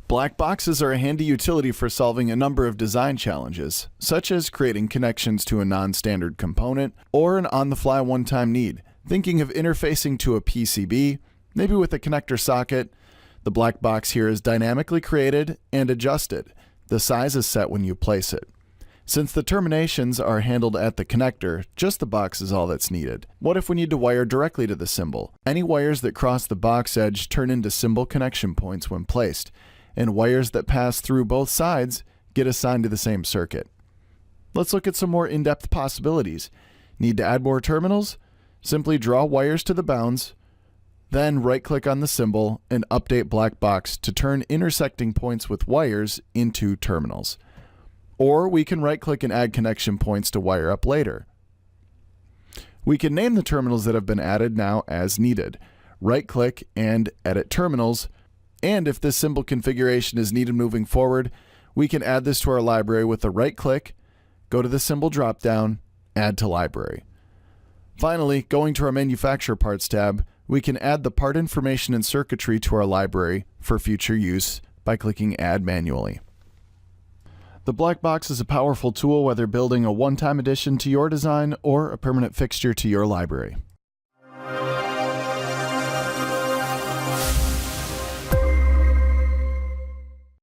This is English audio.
Black boxes are a handy utility for solving a number of design challenges, such as creating connections to a non-standard component or an on-the-fly one-time need. Thinking of interfacing to a PCB, maybe with a connector socket, the black box here is dynamically created and adjusted. The size is set when you place it. Since the terminations are handled at the connector, just the box is all that's needed. What if we need to wire directly to the symbol? Any wires that cross the box edge turn into symbol connection points when placed, and wires that pass through both sides get assigned to the same circuit. Let's look at some more in-depth possibilities. Need to add more terminals? Simply draw wires to the bounds, then right-click on the symbol and update black box to turn intersecting points with wires into terminals. Or we can right-click and add connection points to wire up later. We can name the terminals that have been added now as needed. Right-click and edit terminals. And if this symbol configuration is needed moving forward, we can add this to our library with a right-click, go to the symbol dropdown, add to library. Finally, going to our manufacturer parts tab, we can add the part information and circuitry to our library for future use by clicking Add manually. The black box is a powerful tool whether building a one-time addition to your design or a permanent fixture to your library.